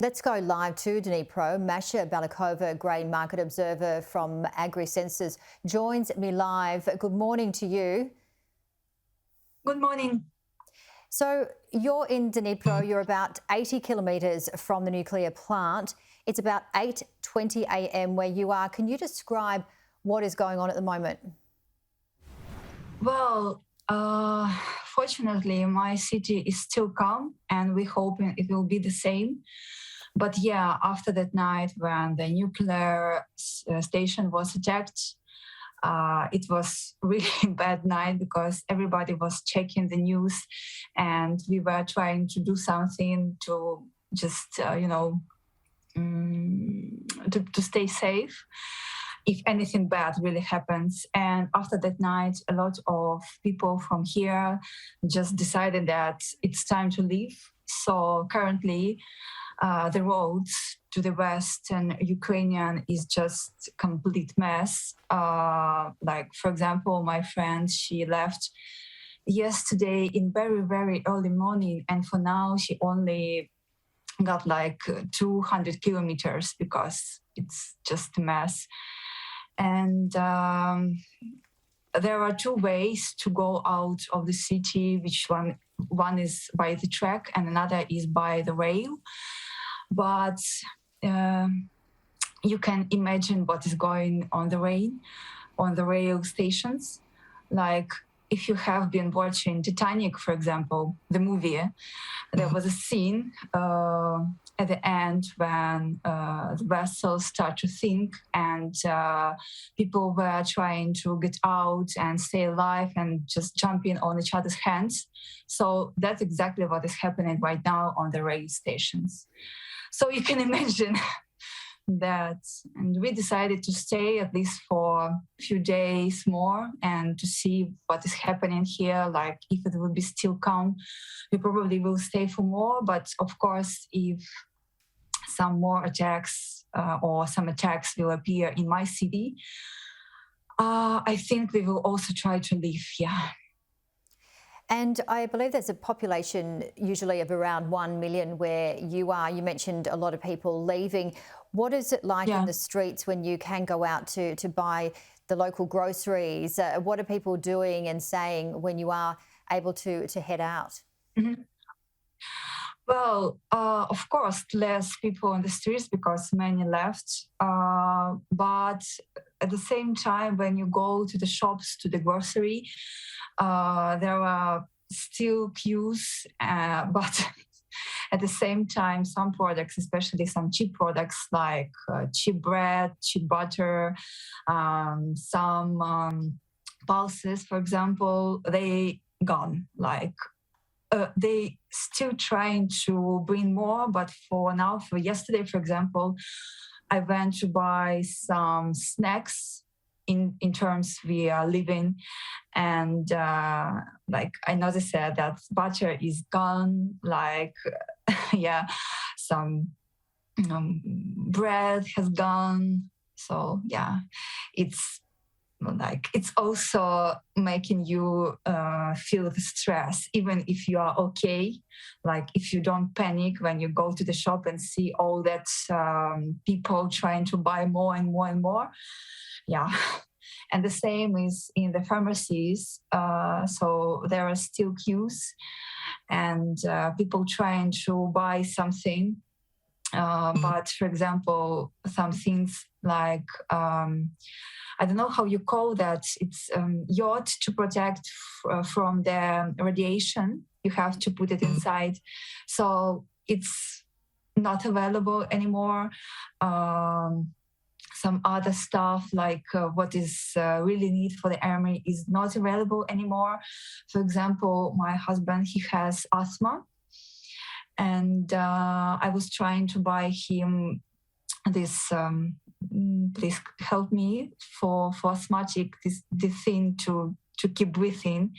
Let's go live to Dnipro. Masha Balikova, grain market observer from AgriCensus, joins me live. Good morning to you. Good morning. So you're in Dnipro. You're about 80 kilometres from the nuclear plant. It's about 8:20 a.m. where you are. Can you describe what is going on at the moment? Well, fortunately, my city is still calm, and we're hoping it will be the same. But yeah, after that night when the nuclear station was attacked, it was really bad night because everybody was checking the news, and we were trying to do something to just, to stay safe if anything bad really happens. And after that night, a lot of people from here just decided that it's time to leave. So currently, the roads to the western Ukrainian is just complete mess. Like, for example, my friend, she left yesterday in very, very early morning, and for now she only got like 200 kilometers because it's just a mess. And there are two ways to go out of the city, which one is by the track and another is by the rail. But you can imagine what is going on the rail stations. Like, if you have been watching Titanic, for example, the movie, there was a scene at the end when the vessels start to sink, and people were trying to get out and stay alive and just jumping on each other's hands. So that's exactly what is happening right now on the rail stations. So you can imagine that. And we decided to stay at least for a few days more and to see what is happening here. Like, if it will be still calm, we probably will stay for more. But of course, if some more attacks or some attacks will appear in my city, I think we will also try to leave. Yeah. And I believe there's a population usually of around 1 million where you are. You mentioned a lot of people leaving. What is it like in the streets when you can go out to buy the local groceries? What are people doing and saying when you are able to head out? Mm-hmm. Well, of course, less people on the streets because many left. But at the same time, when you go to the shops, to the grocery, there are still queues. But at the same time, some products, especially some cheap products like cheap bread, cheap butter, some pulses, for example, they gone. Like, they still trying to bring more, but for now, for yesterday, for example, I went to buy some snacks in terms we are living, and like, I noticed that butter is gone. Like, yeah, some bread has gone. So yeah, it's also making you feel the stress, even if you are okay. Like, if you don't panic when you go to the shop and see all that people trying to buy more and more and more. Yeah. And the same is in the pharmacies. So there are still queues and people trying to buy something. But for example, some things like, I don't know how you call that. It's yacht to protect from the radiation. You have to put it inside. So it's not available anymore. Some other stuff like what is really needed for the army is not available anymore. For example, my husband, he has asthma. And I was trying to buy him this, please help me, for asthmatic, this thing to keep breathing.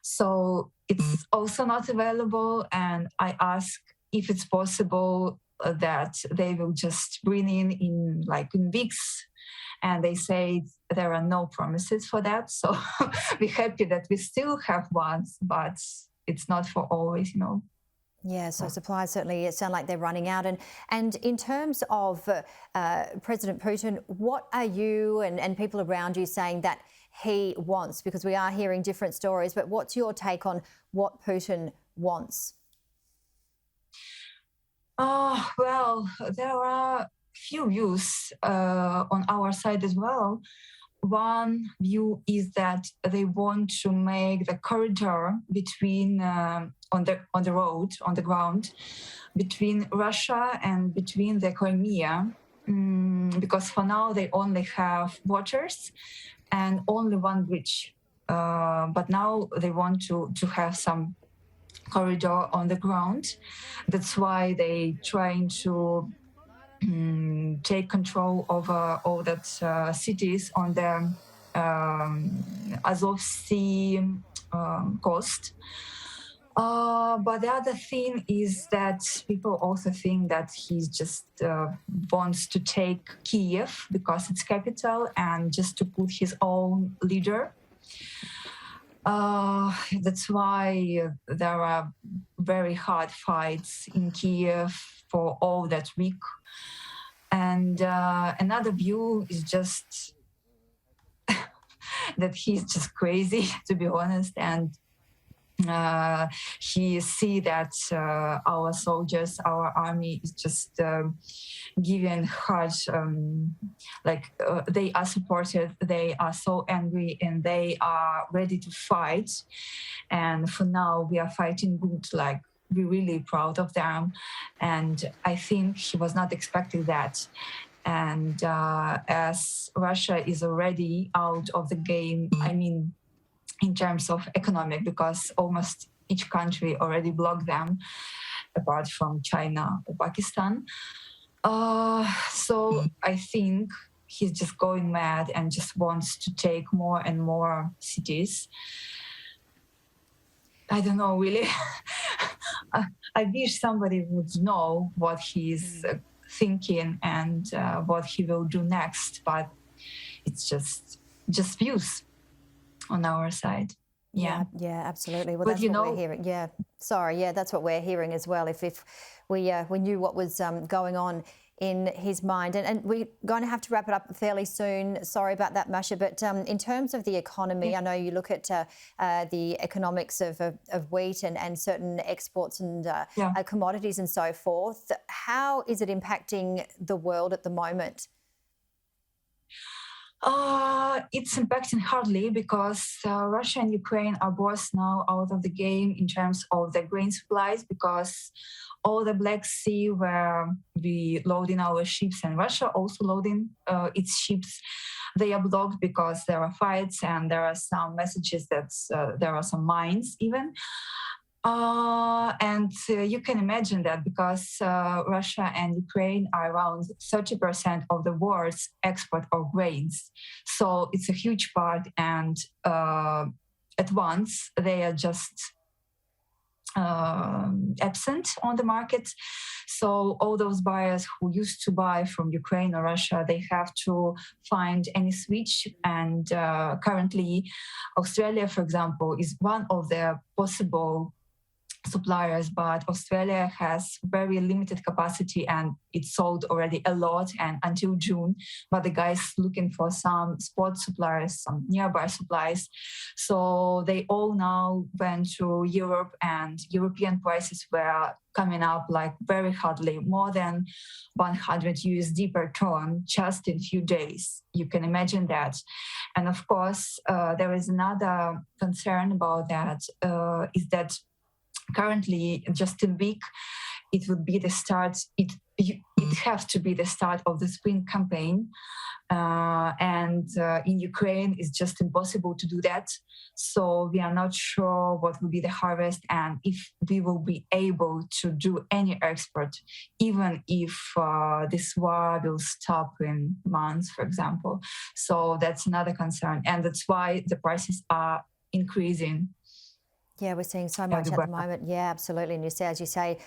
So it's also not available. And I asked if it's possible that they will just bring in weeks. And they say there are no promises for that. So we're happy that we still have ones, but it's not for always, Yeah, so supplies certainly sound like they're running out. And in terms of President Putin, what are you and people around you saying that he wants? Because we are hearing different stories, but what's your take on what Putin wants? Well, there are few views on our side as well. One view is that they want to make the corridor between on the road, on the ground, between Russia and between the Crimea, because for now they only have waters and only one bridge. But now they want to have some corridor on the ground. That's why they trying to take control over all that cities on the Azov Sea coast. But the other thing is that people also think that he just wants to take Kiev because it's capital and just to put his own leader. That's why there are very hard fights in Kiev for all that week. And another view is just that he's just crazy, to be honest. And he see that our soldiers, our army is just given hard, they are supported, they are so angry and they are ready to fight. And for now, we are fighting good, like we're really proud of them. And I think he was not expecting that. And as Russia is already out of the game, I mean, in terms of economic, because almost each country already blocked them, apart from China or Pakistan. So I think he's just going mad and just wants to take more and more cities. I don't know, really. I wish somebody would know what he's thinking and what he will do next, but it's just views on our side. Yeah, absolutely. Well, but that's what we're hearing. Yeah, sorry. Yeah, that's what we're hearing as well. If we knew what was going on in his mind, and we're going to have to wrap it up fairly soon. Sorry about that, Masha. But in terms of the economy, I know you look at the economics of wheat and certain exports and commodities and so forth. How is it impacting the world at the moment? It's impacting hardly because Russia and Ukraine are both now out of the game in terms of the grain supplies, because all the Black Sea where we loading our ships and Russia also loading its ships, they are blocked because there are fights and there are some messages that there are some mines even. And you can imagine that because Russia and Ukraine are around 30% of the world's export of grains. So it's a huge part, and at once they are just absent on the market. So all those buyers who used to buy from Ukraine or Russia, they have to find any switch. And currently, Australia, for example, is one of the possible suppliers, but Australia has very limited capacity and it sold already a lot and until June, but the guys looking for some spot suppliers, some nearby supplies. So they all now went to Europe, and European prices were coming up like very hardly, more than 100 USD per ton just in few days. You can imagine that. And of course, there is another concern about that, is that currently, just in a week, it would be the start. It has to be the start of the spring campaign, and in Ukraine, it's just impossible to do that. So we are not sure what will be the harvest and if we will be able to do any export, even if this war will stop in months, for example. So that's another concern, and that's why the prices are increasing. Yeah, we're seeing so much at the moment. Yeah, absolutely. And you say, as you say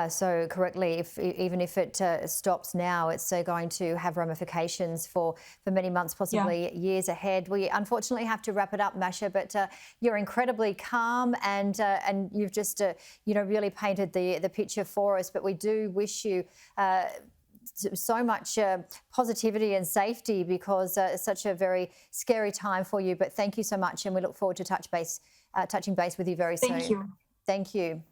so correctly, even if it stops now, it's going to have ramifications for many months, possibly years ahead. We unfortunately have to wrap it up, Masha, but you're incredibly calm and you've just really painted the picture for us. But we do wish you so much positivity and safety, because it's such a very scary time for you. But thank you so much, and we look forward to touching base with you very soon. Thank you. Thank you.